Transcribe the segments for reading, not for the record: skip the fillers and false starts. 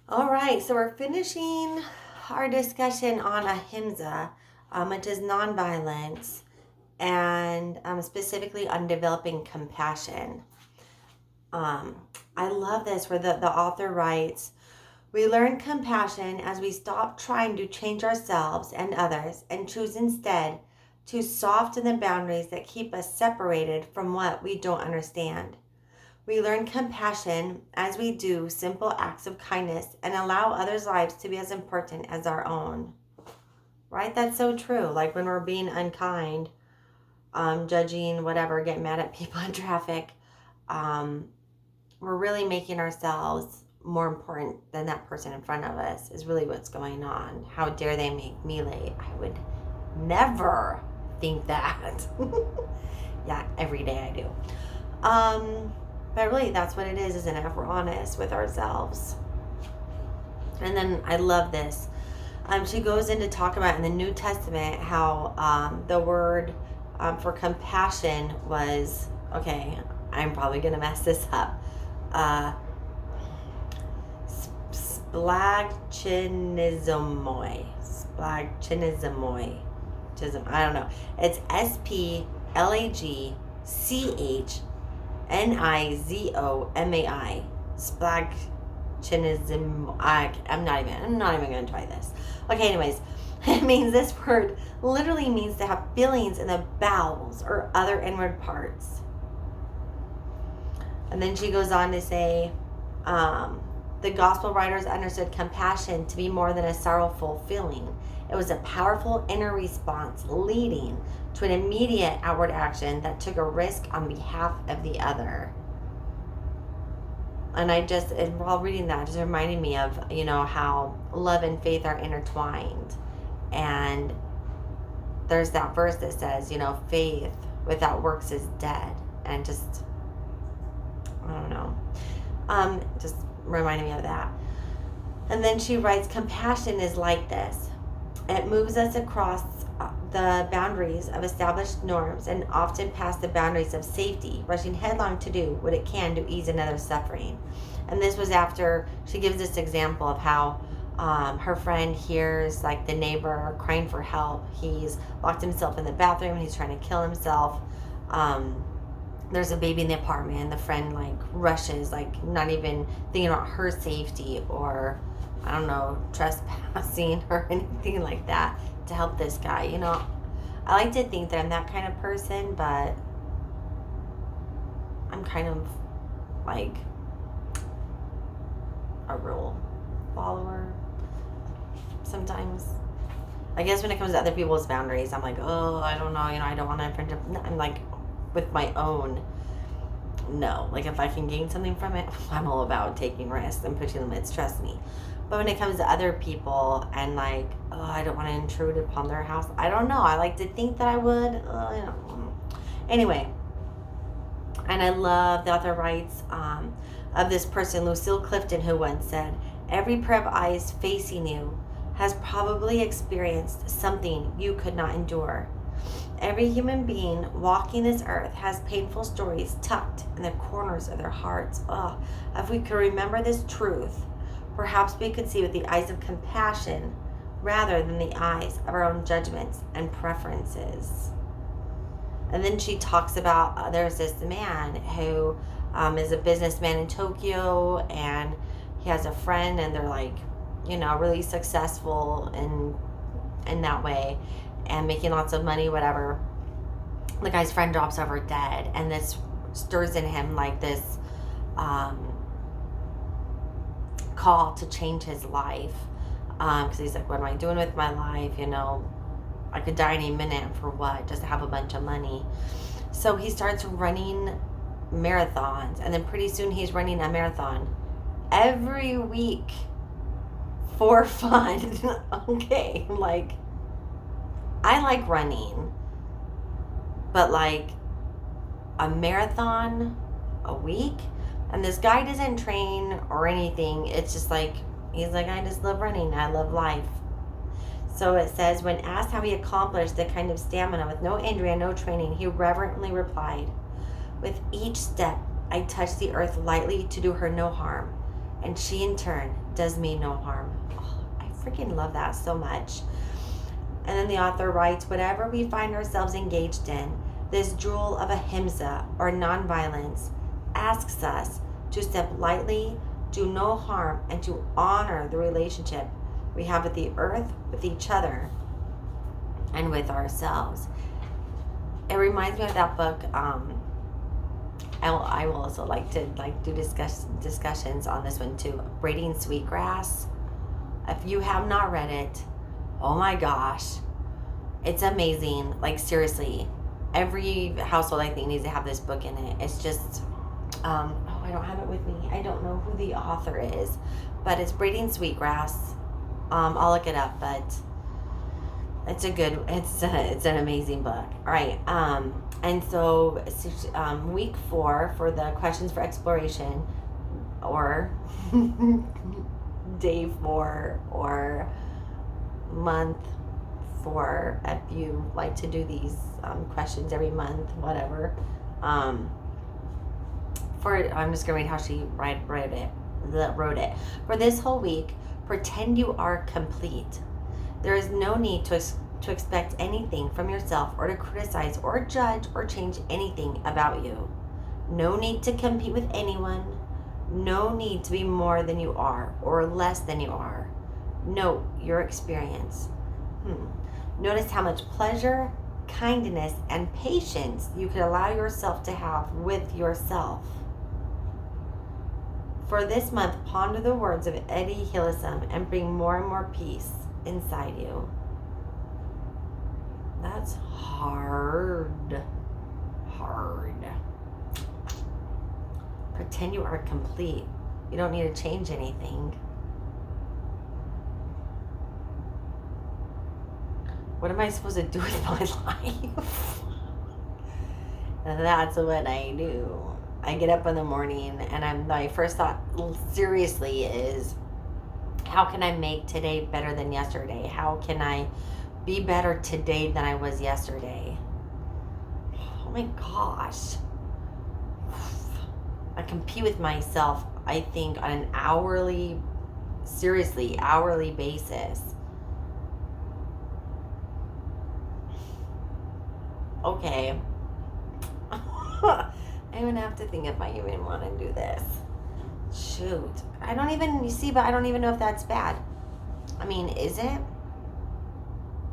All right, so we're finishing our discussion on Ahimsa, which is nonviolence, and specifically on developing compassion. Um, I love this where the author writes, we learn compassion as we stop trying to change ourselves and others and choose instead to soften the boundaries that keep us separated from what we don't understand. We learn compassion as we do simple acts of kindness and allow others' lives to be as important as our own. Right? That's so true. Like when we're being unkind, judging, whatever, getting mad at people in traffic, um, we're really making ourselves more important than that person in front of us is really what's going on. How dare they make me late? I would never think that. Yeah, every day I do. But really, that's what it is, isn't it? If we're honest with ourselves. And then I love this. She goes in to talk about in the New Testament how the word for compassion was, okay, I'm probably going to mess this up. Splagchinizomoi. Splagchinizomoi. I don't know. It's SPLAGCHNIZOMAI. Splagchinizom. I'm not even going to try this. Okay, anyways, it means this word literally means to have feelings in the bowels or other inward parts. And then she goes on to say, the gospel writers understood compassion to be more than a sorrowful feeling. It was a powerful inner response leading to an immediate outward action that took a risk on behalf of the other. And while reading that, just reminded me of, how love and faith are intertwined. And there's that verse that says, faith without works is dead. And just, I don't know. Just reminded me of that. And then she writes, compassion is like this. It moves us across the boundaries of established norms and often past the boundaries of safety, rushing headlong to do what it can to ease another's suffering. And this was after she gives this example of how her friend hears like the neighbor crying for help. He's locked himself in the bathroom and he's trying to kill himself. There's a baby in the apartment and the friend like rushes, like not even thinking about her safety or, I don't know, trespassing or anything like that to help this guy. I like to think that I'm that kind of person, but I'm kind of like a rule follower sometimes. I guess when it comes to other people's boundaries, I'm like, oh, I don't know, I don't want to infringe. I'm like, with my own, no. Like if I can gain something from it, I'm all about taking risks and pushing limits, trust me. But when it comes to other people and like, oh, I don't want to intrude upon their house, I don't know. I like to think that I would. Anyway, and I love the author writes of this person, Lucille Clifton, who once said, every pair of eyes facing you has probably experienced something you could not endure. Every human being walking this earth has painful stories tucked in the corners of their hearts. Oh, if we could remember this truth, perhaps we could see with the eyes of compassion rather than the eyes of our own judgments and preferences. And then she talks about there's this man who is a businessman in Tokyo, and he has a friend, and they're like, really successful in that way and making lots of money, whatever. The guy's friend drops over dead, and this stirs in him like this call to change his life, because he's like, what am I doing with my life? I could die any minute, for what? Just to have a bunch of money. So he starts running marathons, and then pretty soon he's running a marathon every week for fun. Okay, like, I like running, but like a marathon a week, and this guy doesn't train or anything. It's just like, he's like, I just love running. I love life. So it says, when asked how he accomplished the kind of stamina with no injury and no training, he reverently replied, with each step, I touch the earth lightly to do her no harm. and she in turn does me no harm. Oh, I freaking love that so much. And then the author writes, whatever we find ourselves engaged in, this jewel of ahimsa, or nonviolence, asks us to step lightly, do no harm, and to honor the relationship we have with the earth, with each other, and with ourselves. It reminds me of that book. I will also like to do discussions on this one too. Braiding Sweetgrass. If you have not read it, oh my gosh, it's amazing. Like seriously, every household I think needs to have this book in it. It's just, I don't have it with me. I don't know who the author is, but it's Braiding Sweetgrass. I'll look it up, but it's an amazing book. All right. And so week 4 for the questions for exploration, or day 4, or month 4, if you like to do these questions every month, whatever. I'm just gonna read how she wrote it. For this whole week, pretend you are complete. There is no need to expect anything from yourself, or to criticize or judge or change anything about you. No need to compete with anyone. No need to be more than you are or less than you are. Note your experience. Notice how much pleasure, kindness, and patience you could allow yourself to have with yourself. For this month, ponder the words of Eddie Hillesum and bring more and more peace inside you. That's hard. Pretend you are complete. You don't need to change anything. What am I supposed to do with my life? That's what I do. I get up in the morning and my first thought seriously is, how can I make today better than yesterday? How can I be better today than I was yesterday? Oh my gosh. I compete with myself, I think, on an hourly basis. Okay. I'm gonna have to think if I even want to do this. Shoot. I don't even know if that's bad. I mean, is it?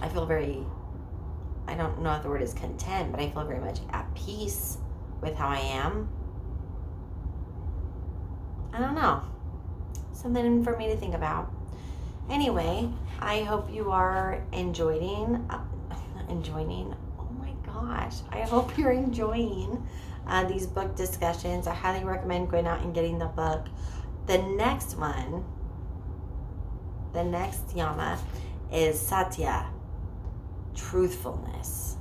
I don't know if the word is content, but I feel very much at peace with how I am. I don't know. Something for me to think about. Anyway, I hope you are enjoying. Oh my gosh. I hope you're enjoying these book discussions. I highly recommend going out and getting the book. The next yama is Satya, truthfulness.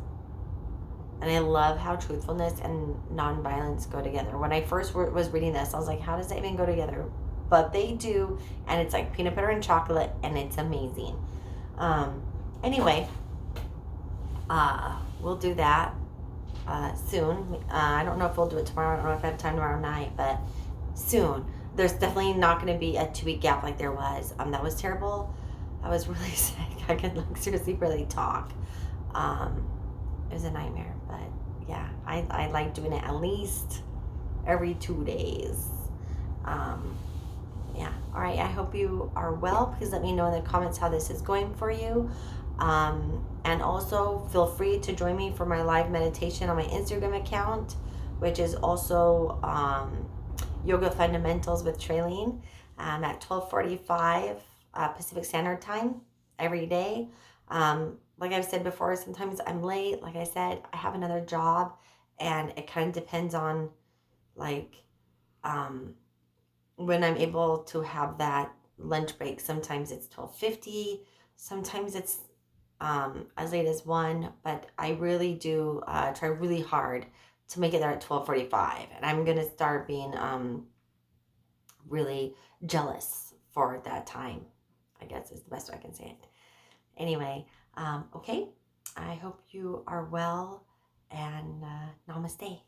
And I love how truthfulness and nonviolence go together. When I first was reading this, I was like, how does that even go together? But they do, and it's like peanut butter and chocolate, and it's amazing. Anyway, we'll do that soon. I don't know if we'll do it tomorrow. I don't know if I have time tomorrow night, but soon. There's definitely not going to be a 2-week gap like there was. That was terrible. I was really sick. I could seriously barely talk. It was a nightmare, but yeah, I like doing it at least every 2 days. Yeah. All right. I hope you are well. Please let me know in the comments how this is going for you. And also feel free to join me for my live meditation on my Instagram account, which is also Yoga Fundamentals with Traylene at 12:45 Pacific Standard Time every day. Like I've said before, sometimes I'm late. Like I said, I have another job, and it kind of depends on when I'm able to have that lunch break. Sometimes it's 12:50. Sometimes it's as late as 1. But I really do try really hard to make it there at 12:45. And I'm going to start being really jealous for that time, I guess is the best way I can say it. Anyway, okay. I hope you are well, and namaste.